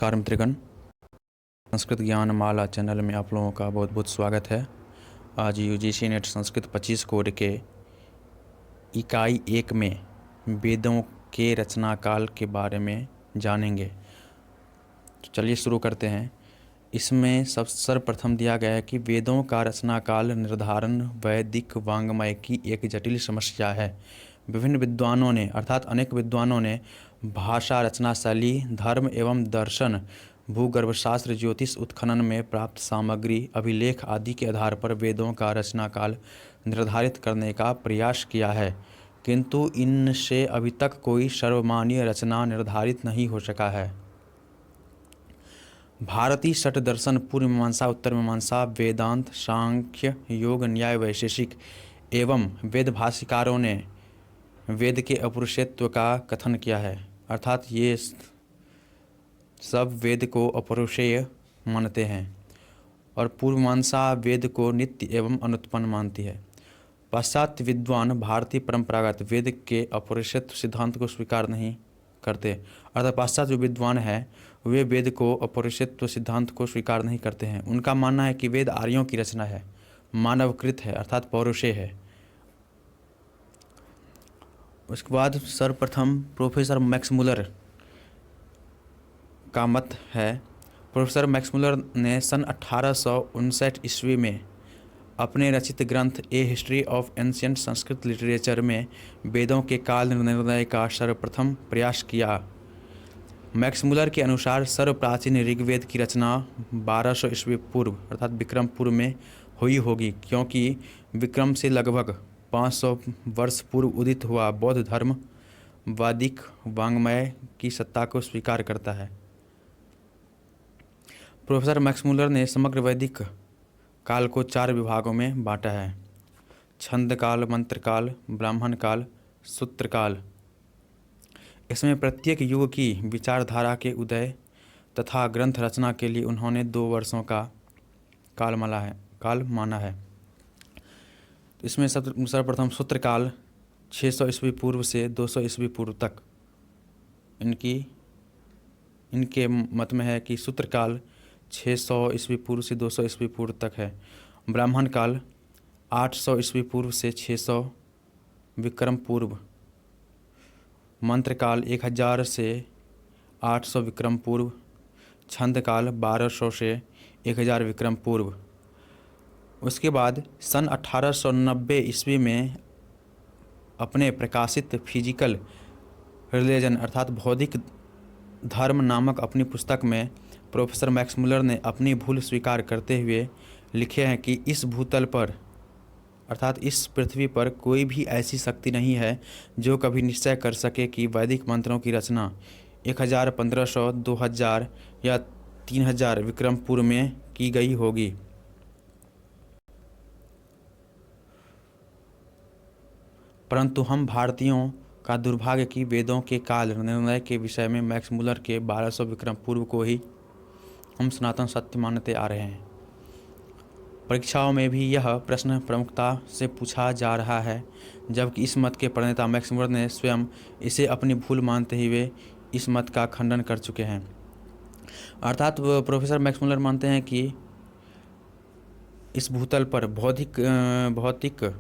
नमस्कार मित्रगण, संस्कृत ज्ञान माला चैनल में आप लोगों का बहुत बहुत स्वागत है। आज यूजीसी नेट संस्कृत 25 कोड के इकाई 1 में वेदों के रचना काल के बारे में जानेंगे। तो चलिए शुरू करते हैं। इसमें सर्वप्रथम दिया गया है कि वेदों का रचना काल निर्धारण वैदिक वाङ्मय की एक जटिल समस्या है। विभिन्न विद्वानों ने अर्थात अनेक विद्वानों ने भाषा, रचना शैली, धर्म एवं दर्शन, भूगर्भशास्त्र, ज्योतिष, उत्खनन में प्राप्त सामग्री, अभिलेख आदि के आधार पर वेदों का रचना काल निर्धारित करने का प्रयास किया है, किंतु इनसे अभी तक कोई सर्वमान्य रचना निर्धारित नहीं हो सका है। भारतीय षट दर्शन, पूर्व मीमांसा, उत्तर मीमांसा, वेदांत, सांख्य, योग, न्याय, वैशेषिक एवं वेद भाष्यकारों ने वेद के अपौरुषेयत्व का कथन किया है, अर्थात ये सब वेद को अपौरुषेय मानते हैं और पूर्व मीमांसा वेद को नित्य एवं अनुत्पन्न मानती है। पाश्चात्य विद्वान भारतीय परंपरागत वेद के अपौरुषेयत्व सिद्धांत को स्वीकार नहीं करते, अर्थात पाश्चात्य जो विद्वान हैं वे वेद को अपौरुषेयत्व सिद्धांत को स्वीकार नहीं करते हैं। उनका मानना है कि वेद आर्यों की रचना है, मानवकृत है, अर्थात पौरुषेय है। उसके बाद सर्वप्रथम प्रोफेसर मैक्समुलर का मत है। प्रोफेसर मैक्समुलर ने सन 1859 ईस्वी में अपने रचित ग्रंथ a history of ancient Sanskrit literature में वेदों के काल निर्णय का सर्वप्रथम प्रयास किया। मैक्समुलर के अनुसार सर्वप्राचीन ऋग्वेद की रचना 1200 ईस्वी पूर्व अर्थात विक्रम पूर्व में हुई होगी, क्योंकि विक्रम से लगभग 500 वर्ष पूर्व उदित हुआ बौद्ध धर्म वैदिक वाङ्मय की सत्ता को स्वीकार करता है। प्रोफेसर मैक्समुलर ने समग्र वैदिक काल को 4 विभागों में बांटा है: छंद काल, मंत्र काल, ब्राह्मण काल, सूत्र काल। इसमें प्रत्येक युग की विचारधारा के उदय तथा ग्रंथ रचना के लिए उन्होंने 2 वर्षों का काल माना है। इसमें सर्वप्रथम सूत्र काल 600 ईस्वी पूर्व से 200 ईस्वी पूर्व तक इनके मत में है कि सूत्र काल 600 ईस्वी पूर्व से 200 ईस्वी पूर्व तक है। ब्राह्मण काल 800 ईस्वी पूर्व से 600 विक्रम पूर्व। मंत्र काल 1000 से 800 विक्रम पूर्व। छंद काल 1200 से 1000 विक्रम पूर्व। उसके बाद सन 1890 ईस्वी में अपने प्रकाशित फिजिकल रिलीजन अर्थात भौतिक धर्म नामक अपनी पुस्तक में प्रोफेसर मैक्समुलर ने अपनी भूल स्वीकार करते हुए लिखे हैं कि इस भूतल पर अर्थात इस पृथ्वी पर कोई भी ऐसी शक्ति नहीं है जो कभी निश्चय कर सके कि वैदिक मंत्रों की रचना 1000, 1500, 2000 या 3000 विक्रम पूर्व में की गई होगी। परंतु हम भारतीयों का दुर्भाग्य कि वेदों के काल निर्णय के विषय में मैक्समुलर के 1200 विक्रम पूर्व को ही हम सनातन सत्य मानते आ रहे हैं। परीक्षाओं में भी यह प्रश्न प्रमुखता से पूछा जा रहा है, जबकि इस मत के प्रणेता मैक्समुलर ने स्वयं इसे अपनी भूल मानते हुए इस मत का खंडन कर चुके हैं। अर्थात प्रोफेसर मैक्समुलर मानते हैं कि इस भूतल पर भौतिक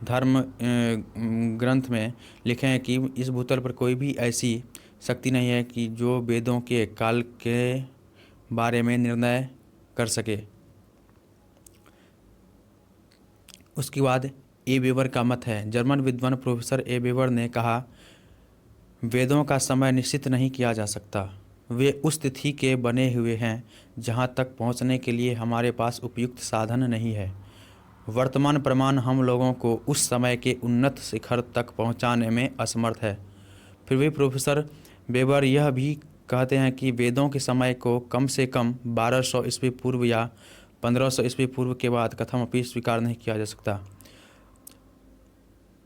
धर्म ग्रंथ में लिखे हैं कि इस भूतल पर कोई भी ऐसी शक्ति नहीं है कि जो वेदों के काल के बारे में निर्णय कर सके। उसके बाद ए वेबर का मत है। जर्मन विद्वान प्रोफेसर ए वेबर ने कहा, वेदों का समय निश्चित नहीं किया जा सकता। वे उस तिथि के बने हुए हैं जहां तक पहुंचने के लिए हमारे पास उपयुक्त साधन नहीं है। वर्तमान प्रमाण हम लोगों को उस समय के उन्नत शिखर तक पहुंचाने में असमर्थ है। फिर भी प्रोफेसर वेबर यह भी कहते हैं कि वेदों के समय को कम से कम 1200 ईस्वी पूर्व या 1500 ईस्वी पूर्व के बाद कथमपि स्वीकार नहीं किया जा सकता।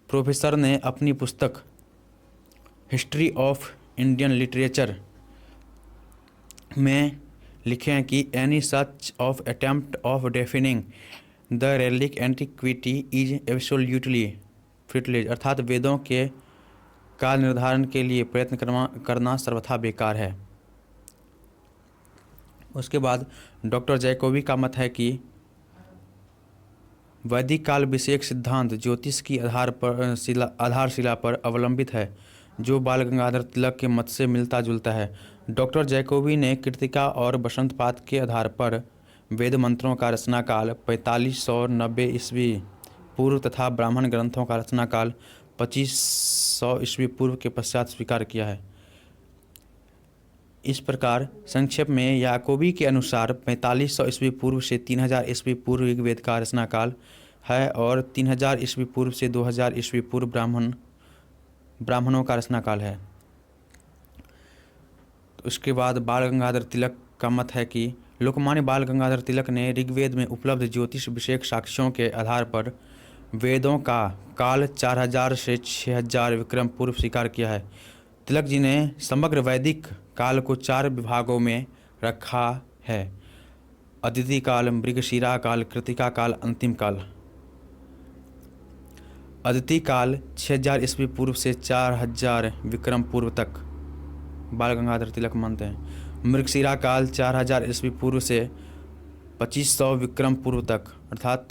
प्रोफेसर ने अपनी पुस्तक हिस्ट्री ऑफ इंडियन लिटरेचर में लिखे हैं कि any such of attempt of defining the relic antiquity is absolutely fruitless, अर्थात वेदों के काल निर्धारण के लिए प्रयत्न करना सर्वथा बेकार है। उसके बाद डॉक्टर जैकोबी का मत है कि वैदिक काल विषयक सिद्धांत ज्योतिष की आधारशिला पर अवलंबित है, जो बाल गंगाधर तिलक के मत से मिलता जुलता है। डॉक्टर जैकोबी ने कृतिका और बसंतपात के आधार पर वेद मंत्रों का रचनाकाल 4590 ईस्वी पूर्व तथा ब्राह्मण ग्रंथों का रचनाकाल 2500 ईस्वी पूर्व के पश्चात स्वीकार किया है। इस प्रकार संक्षेप में याकोबी के अनुसार 4500 ईस्वी पूर्व से 3000 ईस्वी पूर्व ऋग्वेद का रचनाकाल है और 3000 ईस्वी पूर्व से 2000 ईस्वी पूर्व ब्राह्मणों का रचनाकाल है। तो उसके बाद बाल गंगाधर तिलक का मत है कि लोकमान्य बाल गंगाधर तिलक ने ऋग्वेद में उपलब्ध ज्योतिष विषयक साक्ष्यों के आधार पर वेदों का काल 4000 से 6000 विक्रम पूर्व स्वीकार किया है। तिलक जी ने समग्र वैदिक काल को 4 विभागों में रखा है: अदिति काल, मृगशिरा काल, कृतिका काल, अंतिम काल। अदिति काल 6000 ईस्वी पूर्व से 4000 विक्रम पूर्व तक बाल गंगाधर तिलक मानते हैं। मृगशिरा काल 4000 ईस्वी पूर्व से 2500 विक्रम पूर्व तक, अर्थात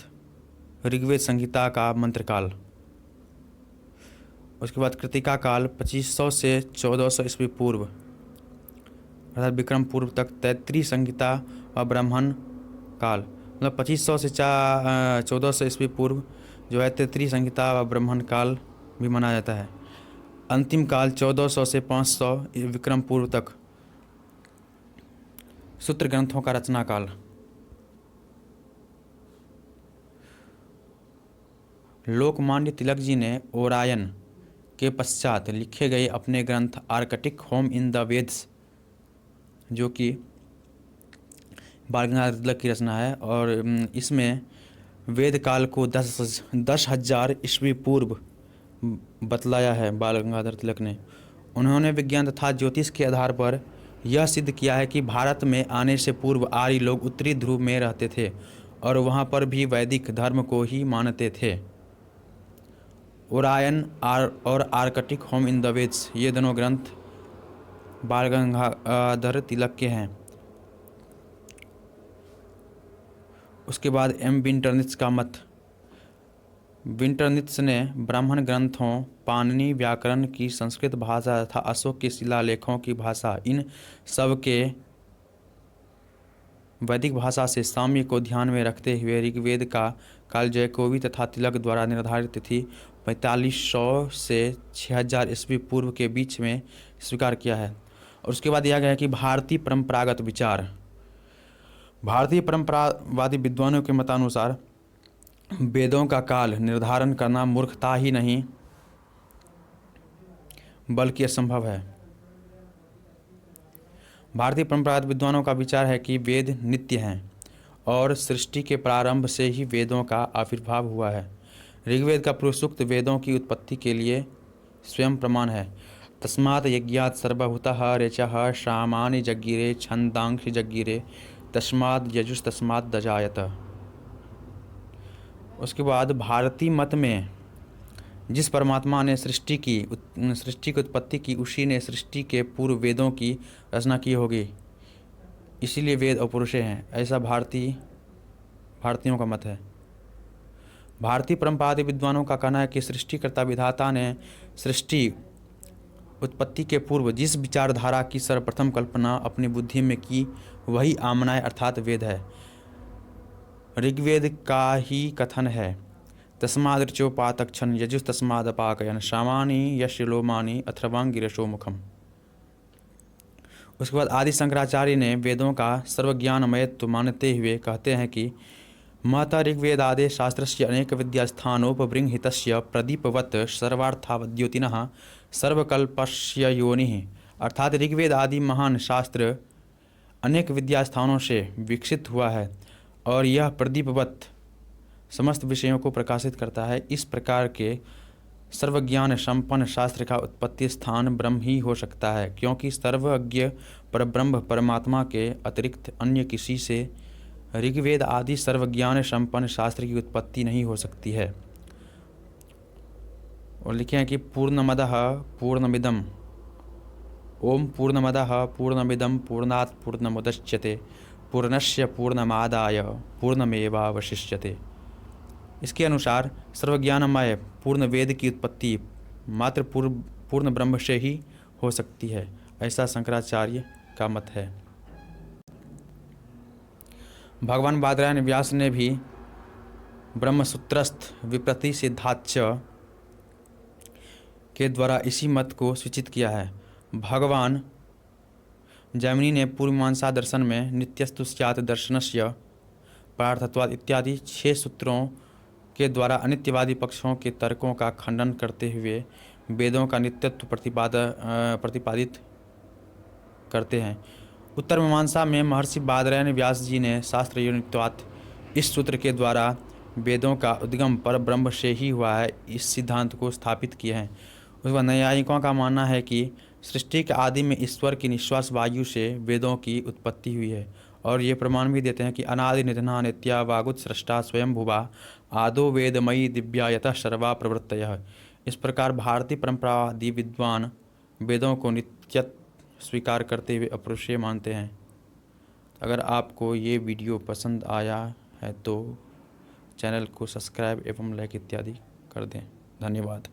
ऋग्वेद संहिता का मंत्रकाल। उसके बाद कृतिका काल 2500 से 1400 ईस्वी पूर्व, अर्थात विक्रम पूर्व तक तैत्तिरीय संहिता व ब्राह्मण काल। मतलब 2500 से 1400 ईस्वी पूर्व जो है तैत्तिरीय संहिता व ब्राह्मण काल भी माना जाता है। अंतिम काल 1400 से 500 विक्रम पूर्व तक सूत्र ग्रंथों का रचना काल। लोकमान्य तिलक जी ने ओरायन के पश्चात लिखे गए अपने ग्रंथ Arctic home in the Vedas, जो कि बाल गंगाधर तिलक की रचना है, और इसमें वेद काल को 10,000 ईस्वी पूर्व बतलाया है बाल गंगाधर तिलक ने। उन्होंने विज्ञान तथा ज्योतिष के आधार पर यह सिद्ध किया है कि भारत में आने से पूर्व आर्य लोग उत्तरी ध्रुव में रहते थे और वहाँ पर भी वैदिक धर्म को ही मानते थे। ओरायन और Arctic home in the Vedas, ये दोनों ग्रंथ बाल गंगाधर तिलक के हैं। उसके बाद एम विंटरनित्ज का मत। विंटरनित्ज ने ब्राह्मण ग्रंथों, पाणिनि व्याकरण की संस्कृत भाषा तथा अशोक के शिलालेखों की भाषा, इन सब के वैदिक भाषा से साम्य को ध्यान में रखते हुए ऋग्वेद का काल जैकोबी तथा तिलक द्वारा निर्धारित तिथि 4500 से 6000 ईस्वी पूर्व के बीच में स्वीकार किया है। और उसके बाद दिया गया है कि भारतीय परंपरागत विचार। भारतीय परंपरावादी विद्वानों के मतानुसार वेदों का काल निर्धारण करना मूर्खता ही नहीं बल्कि असंभव है। भारतीय परंपरागत विद्वानों का विचार है कि वेद नित्य हैं और सृष्टि के प्रारंभ से ही वेदों का आविर्भाव हुआ है। ऋग्वेद का पूर्व सूक्त वेदों की उत्पत्ति के लिए स्वयं प्रमाण है। तस्मात् यज्ञात् सर्वभूतः ऋचः सामानि जज्ञिरे छन्दांसि जज्ञिरे तस्मात् यजुस्तस्मात् दजायत। उसके बाद भारतीय मत में जिस परमात्मा ने सृष्टि की उत्पत्ति की, उसी ने सृष्टि के पूर्व वेदों की रचना की होगी, इसीलिए वेद अपौरुषेय हैं, ऐसा भारतीयों का मत है। भारतीय परंपरावादी विद्वानों का कहना है कि सृष्टिकर्ता विधाता ने सृष्टि उत्पत्ति के पूर्व जिस विचारधारा की सर्वप्रथम कल्पना अपनी बुद्धि में की, वही आमनाय अर्थात वेद है। ऋग्वेद का ही कथन है, तस्मादृचोपातक्षण यजुस्तस्मादपाकयन सामानि यशलोमानि अथर्वांगिरसो मुखम। उसके बाद आदि शंकराचार्य ने वेदों का सर्वज्ञानमयत्व मानते हुए कहते हैं कि महता ऋग्वेदादे शास्त्रस्य अनेक विद्यास्थानोपबृंहितस्य प्रदीपवत् सर्वार्थावद्योतिनः सर्वकल्पस्य योनिः, अर्थात ऋग्वेद आदि महान शास्त्र अनेक विद्यास्थानों से विकसित हुआ है और यह प्रदीपवत समस्त विषयों को प्रकाशित करता है। इस प्रकार के सर्वज्ञान संपन्न शास्त्र का उत्पत्ति स्थान ब्रह्म ही हो सकता है, क्योंकि सर्वज्ञ परब्रह्म परमात्मा के अतिरिक्त अन्य किसी से ऋग्वेद आदि सर्वज्ञान संपन्न शास्त्र की उत्पत्ति नहीं हो सकती है। और लिखे हैं कि पूर्णमदः पूर्णमिदम् ओम पूर्णमदः पूर्णमिदं पूर्णात् पूर्णमुदच्यते पूर्णस्य पूर्णमादाय पूर्णमेवावशिष्यते। इसके अनुसार सर्वज्ञानमय पूर्ण वेद की उत्पत्ति मात्र पूर्ण ब्रह्म से ही हो सकती है, ऐसा शंकराचार्य का मत है। भगवान बादरायण व्यास ने भी ब्रह्मसूत्रस्थ विप्रति सिद्धाच्च के द्वारा इसी मत को सूचित किया है। भगवान जैमिनी ने पूर्वमीमांसा दर्शन में नित्यस्तु स्यात् दर्शनस्य परार्थत्वात् इत्यादि 6 सूत्रों के द्वारा अनित्यवादी पक्षों के तर्कों का खंडन करते हुए वेदों का नित्यत्व प्रतिपादित करते हैं। उत्तर मीमांसा में महर्षि बादरायण व्यास जी ने शास्त्र योनित्वात् इस सूत्र के द्वारा वेदों का उद्गम पर ब्रह्म से ही हुआ है, इस सिद्धांत को स्थापित किए हैं। उसके न्यायिकों का मानना है कि सृष्टि के आदि में ईश्वर की निश्वास वायु से वेदों की उत्पत्ति हुई है, और ये प्रमाण भी देते हैं कि अनादि निधना नित्या वागुत सृष्टा स्वयं भुवा आदो वेदमयी दिव्या यतः सर्वा प्रवृत्तयः। इस प्रकार भारतीय परंपरावादी विद्वान वेदों को नित्य स्वीकार करते हुए अपरुषीय मानते हैं। अगर आपको ये वीडियो पसंद आया है तो चैनल को सब्सक्राइब एवं लाइक इत्यादि कर दें। धन्यवाद।